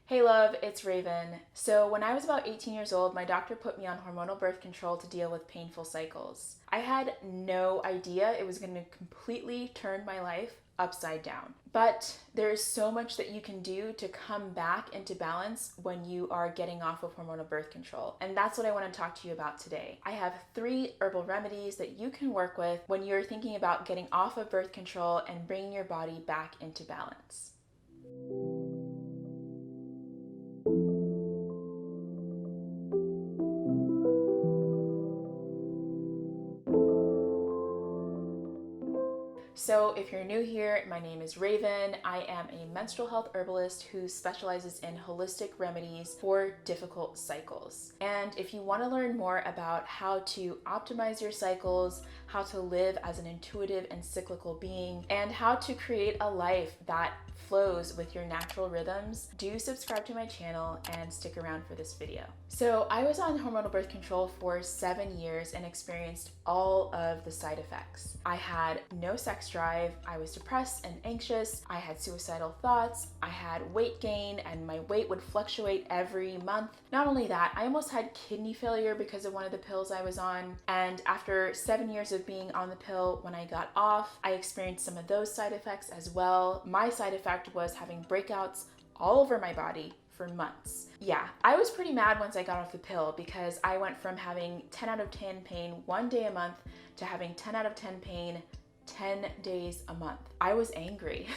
Hey love, it's Raven. So when I was about 18 years old, my doctor put me on hormonal birth control to deal with painful cycles. I had no idea it was going to completely turn my life upside down. But there's so much that you can do to come back into balance when you are getting off of hormonal birth control. And that's what I want to talk to you about today. I have 3 herbal remedies that you can work with when you're thinking about getting off of birth control and bringing your body back into balance. So if you're new here, my name is Raven. I am a menstrual health herbalist who specializes in holistic remedies for difficult cycles. And if you want to learn more about how to optimize your cycles, how to live as an intuitive and cyclical being, and how to create a life that flows with your natural rhythms, do subscribe to my channel and stick around for this video. So I was on hormonal birth control for 7 years and experienced all of the side effects. I had no sex drive, I was depressed and anxious, I had suicidal thoughts, I had weight gain, and my weight would fluctuate every month. Not only that, I almost had kidney failure because of one of the pills I was on. And after 7 years of being on the pill, when I got off, I experienced some of those side effects as well. My side effect was having breakouts all over my body for months. Yeah, I was pretty mad once I got off the pill because I went from having 10 out of 10 pain 1 day a month to having 10 out of 10 pain 10 days a month. I was angry.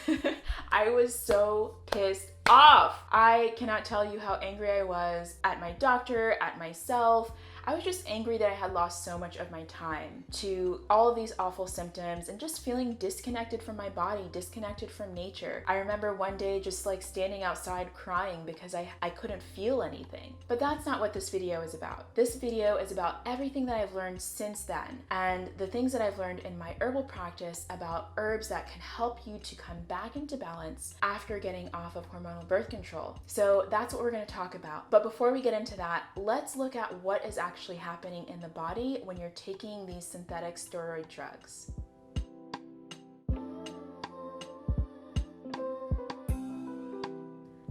I was so pissed off. I cannot tell you how angry I was at my doctor, at myself. I was just angry that I had lost so much of my time to all of these awful symptoms and just feeling disconnected from my body, disconnected from nature. I remember one day just like standing outside crying because I couldn't feel anything. But that's not what this video is about. This video is about everything that I've learned since then and the things that I've learned in my herbal practice about herbs that can help you to come back into balance after getting off of hormonal birth control. So that's what we're going to talk about. But before we get into that, let's look at what is actually happening in the body when you're taking these synthetic steroid drugs.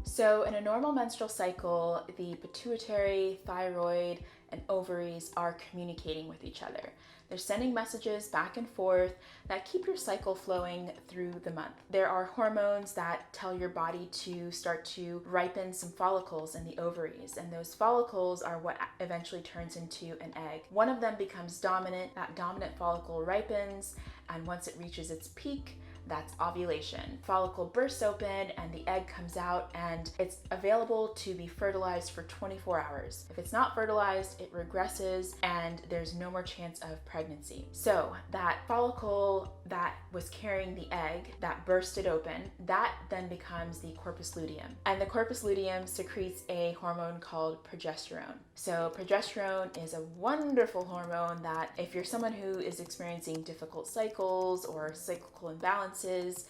So in a normal menstrual cycle, the pituitary, thyroid, and ovaries are communicating with each other. They're sending messages back and forth that keep your cycle flowing through the month. There are hormones that tell your body to start to ripen some follicles in the ovaries, and those follicles are what eventually turns into an egg. One of them becomes dominant, that dominant follicle ripens, and once it reaches its peak, that's ovulation. Follicle bursts open and the egg comes out and it's available to be fertilized for 24 hours. If it's not fertilized, it regresses and there's no more chance of pregnancy. So that follicle that was carrying the egg that bursted open, that then becomes the corpus luteum. And the corpus luteum secretes a hormone called progesterone. So progesterone is a wonderful hormone that if you're someone who is experiencing difficult cycles or cyclical imbalances,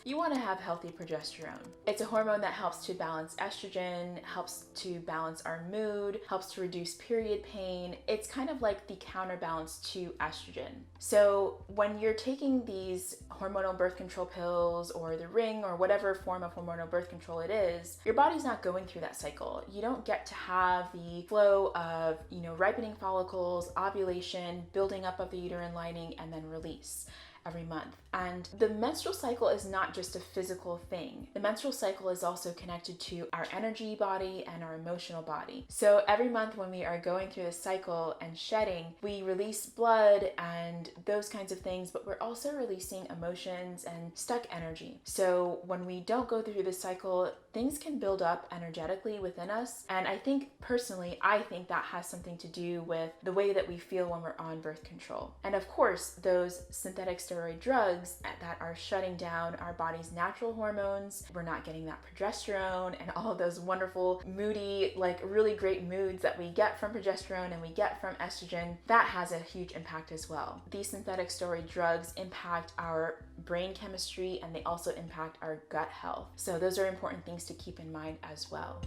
you want to have healthy progesterone. It's a hormone that helps to balance estrogen, helps to balance our mood, helps to reduce period pain. It's kind of like the counterbalance to estrogen. So when you're taking these hormonal birth control pills or the ring or whatever form of hormonal birth control it is, your body's not going through that cycle. You don't get to have the flow of, ripening follicles, ovulation, building up of the uterine lining, and then release every month. And the menstrual cycle is not just a physical thing. The menstrual cycle is also connected to our energy body and our emotional body. So every month when we are going through this cycle and shedding, we release blood and those kinds of things, but we're also releasing emotions and stuck energy. So when we don't go through this cycle, things can build up energetically within us. And I think that has something to do with the way that we feel when we're on birth control. And of course, those synthetic steroid drugs that are shutting down our body's natural hormones. We're not getting that progesterone and all of those wonderful, moody, really great moods that we get from progesterone and we get from estrogen. That has a huge impact as well. These synthetic steroid drugs impact our brain chemistry and they also impact our gut health. So those are important things to keep in mind as well.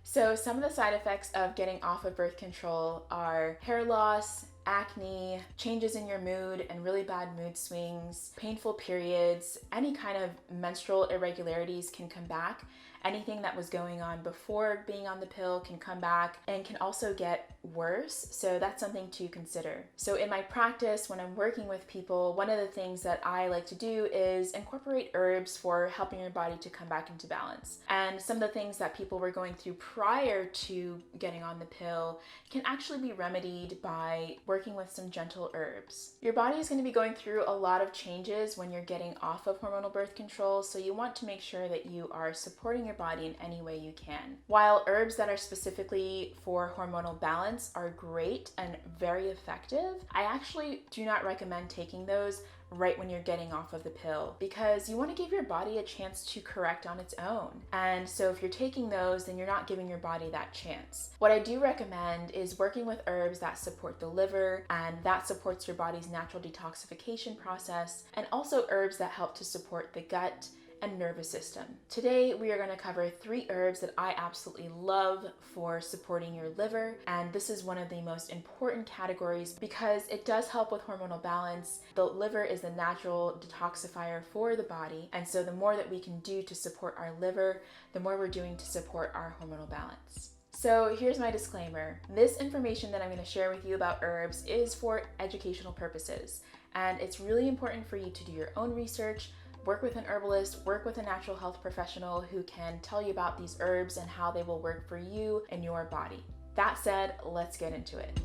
So some of the side effects of getting off of birth control are hair loss, acne, changes in your mood and really bad mood swings, painful periods, any kind of menstrual irregularities can come back. Anything that was going on before being on the pill can come back and can also get worse. So that's something to consider. So in my practice, when I'm working with people, one of the things that I like to do is incorporate herbs for helping your body to come back into balance. And some of the things that people were going through prior to getting on the pill can actually be remedied by working with some gentle herbs. Your body is going to be going through a lot of changes when you're getting off of hormonal birth control, so you want to make sure that you are supporting your body in any way you can. While herbs that are specifically for hormonal balance are great and very effective, I actually do not recommend taking those right when you're getting off of the pill, because you want to give your body a chance to correct on its own. And so if you're taking those, then you're not giving your body that chance. What I do recommend is working with herbs that support the liver, and that supports your body's natural detoxification process, and also herbs that help to support the gut and nervous system. Today, we are going to cover 3 herbs that I absolutely love for supporting your liver, and this is one of the most important categories because it does help with hormonal balance. The liver is the natural detoxifier for the body, and so the more that we can do to support our liver, the more we're doing to support our hormonal balance. So here's my disclaimer. This information that I'm going to share with you about herbs is for educational purposes, and it's really important for you to do your own research, work with an herbalist, work with a natural health professional who can tell you about these herbs and how they will work for you and your body. That said, let's get into it.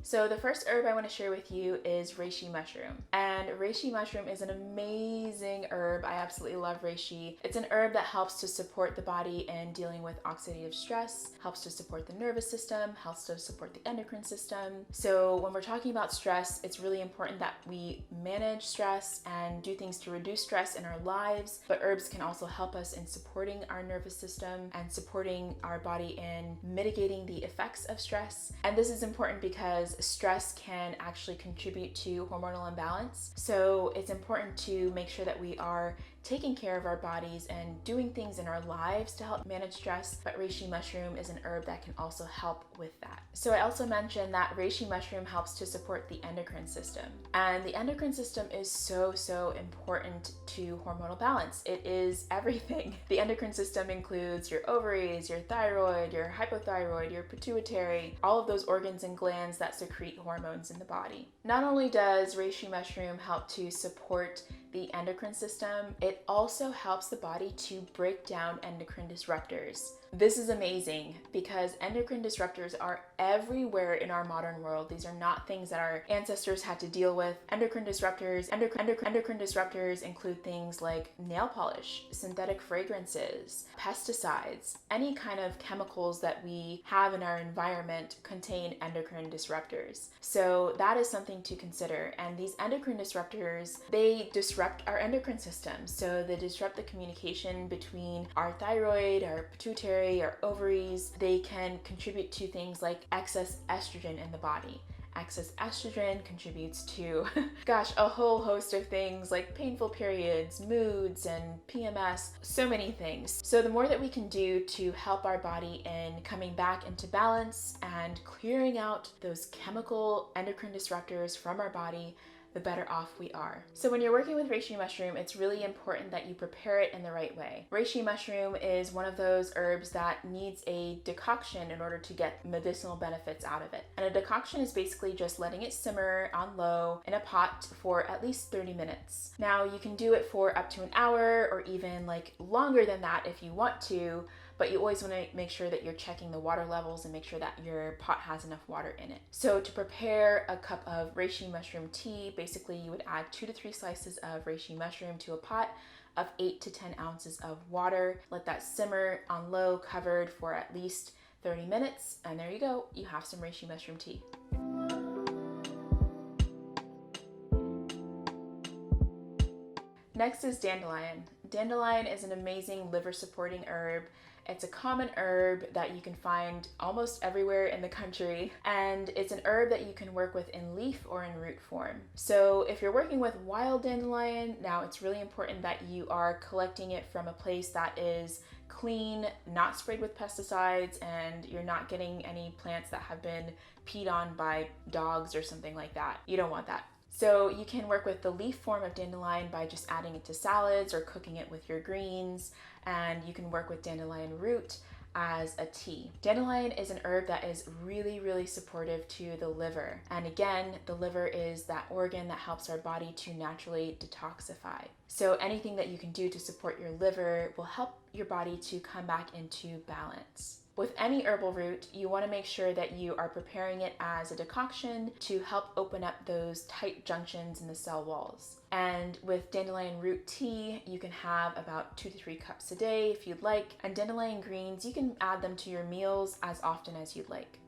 So the first herb I want to share with you is reishi mushroom. And reishi mushroom is an amazing herb. I absolutely love reishi. It's an herb that helps to support the body in dealing with oxidative stress, helps to support the nervous system, helps to support the endocrine system. So when we're talking about stress, it's really important that we manage stress and do things to reduce stress in our lives. But herbs can also help us in supporting our nervous system and supporting our body in mitigating the effects of stress. And this is important because stress can actually contribute to hormonal imbalance. So it's important to make sure that we are taking care of our bodies and doing things in our lives to help manage stress, but reishi mushroom is an herb that can also help with that. So I also mentioned that reishi mushroom helps to support the endocrine system. And the endocrine system is so important to hormonal balance. It is everything. The endocrine system includes your ovaries, your thyroid, your hypothyroid, your pituitary, all of those organs and glands that secrete hormones in the body. Not only does reishi mushroom help to support the endocrine system, it also helps the body to break down endocrine disruptors. This is amazing because endocrine disruptors are everywhere in our modern world. These are not things that our ancestors had to deal with. Endocrine disruptors include things like nail polish, synthetic fragrances, pesticides, any kind of chemicals that we have in our environment contain endocrine disruptors. So that is something to consider. And these endocrine disruptors, they disrupt our endocrine system. So they disrupt the communication between our thyroid, our pituitary, our ovaries. They can contribute to things like excess estrogen in the body. Excess estrogen contributes to, a whole host of things like painful periods, moods, and PMS, so many things. So the more that we can do to help our body in coming back into balance and clearing out those chemical endocrine disruptors from our body, the better off we are. So when you're working with reishi mushroom, it's really important that you prepare it in the right way. Reishi mushroom is one of those herbs that needs a decoction in order to get medicinal benefits out of it. And a decoction is basically just letting it simmer on low in a pot for at least 30 minutes. Now you can do it for up to an hour or even longer than that if you want to, but you always want to make sure that you're checking the water levels and make sure that your pot has enough water in it. So to prepare a cup of reishi mushroom tea, basically you would add 2 to 3 slices of reishi mushroom to a pot of 8 to 10 ounces of water. Let that simmer on low, covered for at least 30 minutes, and there you go, you have some reishi mushroom tea. Next is dandelion. Dandelion is an amazing liver supporting herb. It's a common herb that you can find almost everywhere in the country, and it's an herb that you can work with in leaf or in root form. So if you're working with wild dandelion, now it's really important that you are collecting it from a place that is clean, not sprayed with pesticides, and you're not getting any plants that have been peed on by dogs or something like that. You don't want that. So you can work with the leaf form of dandelion by just adding it to salads or cooking it with your greens, and you can work with dandelion root as a tea. Dandelion is an herb that is really supportive to the liver. And again, the liver is that organ that helps our body to naturally detoxify. So anything that you can do to support your liver will help your body to come back into balance. With any herbal root, you want to make sure that you are preparing it as a decoction to help open up those tight junctions in the cell walls. And with dandelion root tea, you can have about 2 to 3 cups a day if you'd like. And dandelion greens, you can add them to your meals as often as you'd like.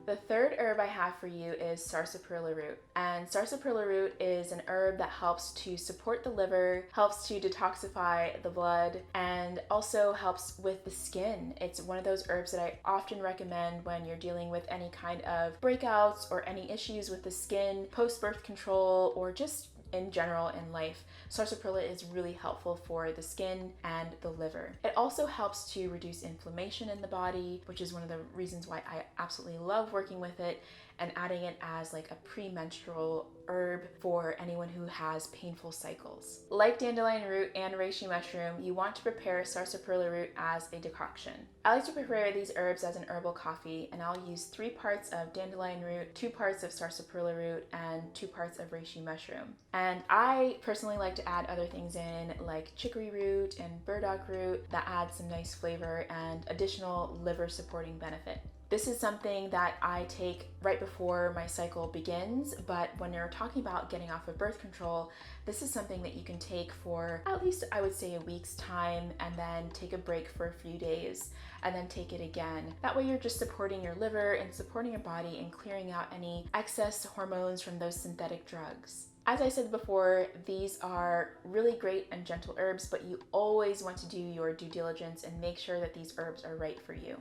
The third herb I have for you is sarsaparilla root. And sarsaparilla root is an herb that helps to support the liver, helps to detoxify the blood, and also helps with the skin. It's one of those herbs that I often recommend when you're dealing with any kind of breakouts or any issues with the skin, post-birth control, or just in general in life. Sarsaparilla is really helpful for the skin and the liver. It also helps to reduce inflammation in the body, which is one of the reasons why I absolutely love working with it and adding it as like a premenstrual herb for anyone who has painful cycles. Like dandelion root and reishi mushroom, you want to prepare sarsaparilla root as a decoction. I like to prepare these herbs as an herbal coffee, and I'll use 3 parts of dandelion root, 2 parts of sarsaparilla root, and 2 parts of reishi mushroom. And I personally like to add other things in like chicory root and burdock root that add some nice flavor and additional liver supporting benefit. This is something that I take right before my cycle begins, but when you're talking about getting off of birth control, this is something that you can take for at least, I would say, a week's time, and then take a break for a few days, and then take it again. That way you're just supporting your liver and supporting your body and clearing out any excess hormones from those synthetic drugs. As I said before, these are really great and gentle herbs, but you always want to do your due diligence and make sure that these herbs are right for you.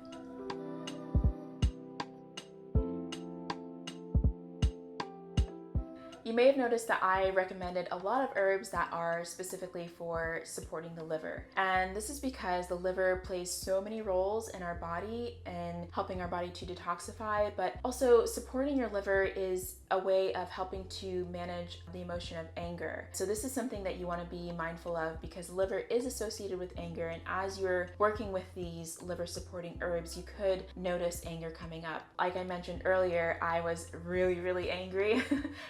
You may have noticed that I recommended a lot of herbs that are specifically for supporting the liver. And this is because the liver plays so many roles in our body and helping our body to detoxify, but also supporting your liver is a way of helping to manage the emotion of anger. So this is something that you want to be mindful of because liver is associated with anger, and as you're working with these liver supporting herbs, you could notice anger coming up. Like I mentioned earlier, I was really angry,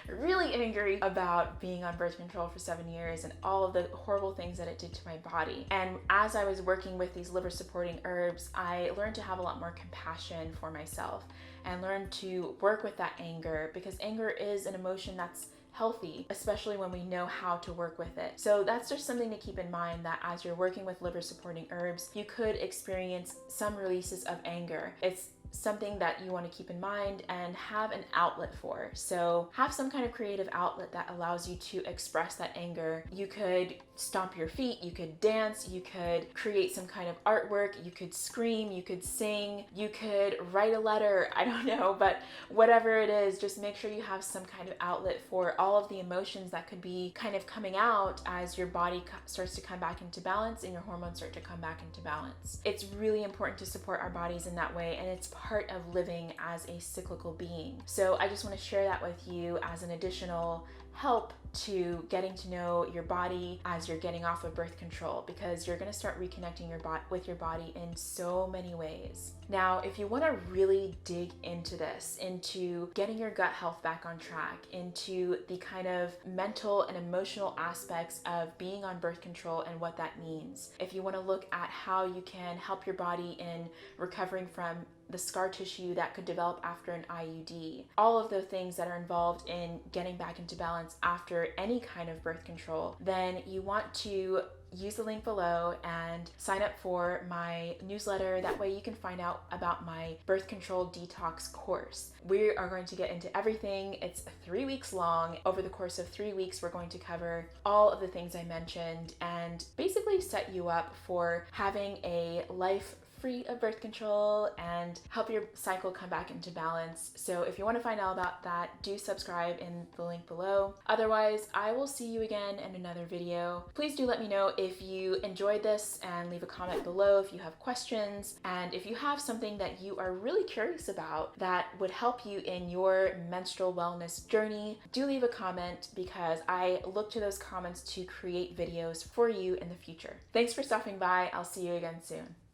really angry about being on birth control for 7 years and all of the horrible things that it did to my body. And as I was working with these liver supporting herbs, I learned to have a lot more compassion for myself and learned to work with that anger, because anger is an emotion that's healthy, especially when we know how to work with it. So that's just something to keep in mind, that as you're working with liver supporting herbs, you could experience some releases of anger. It's something that you want to keep in mind and have an outlet for. So have some kind of creative outlet that allows you to express that anger. You could stomp your feet, you could dance, you could create some kind of artwork, you could scream, you could sing, you could write a letter, I don't know, but whatever it is, just make sure you have some kind of outlet for all of the emotions that could be kind of coming out as your body starts to come back into balance and your hormones start to come back into balance. It's really important to support our bodies in that way, and it's part of living as a cyclical being. So I just want to share that with you as an additional help to getting to know your body as you're getting off of birth control, because you're going to start reconnecting with your body in so many ways. Now, if you want to really dig into this, into getting your gut health back on track, into the kind of mental and emotional aspects of being on birth control and what that means, if you want to look at how you can help your body in recovering from the scar tissue that could develop after an IUD, all of the things that are involved in getting back into balance after any kind of birth control, then you want to use the link below and sign up for my newsletter. That way you can find out about my birth control detox course. We are going to get into everything. It's 3 weeks long. Over the course of 3 weeks, we're going to cover all of the things I mentioned and basically set you up for having a life free of birth control and help your cycle come back into balance. So if you want to find out about that, do subscribe in the link below. Otherwise, I will see you again in another video. Please do let me know if you enjoyed this and leave a comment below if you have questions. And if you have something that you are really curious about that would help you in your menstrual wellness journey, do leave a comment because I look to those comments to create videos for you in the future. Thanks for stopping by. I'll see you again soon.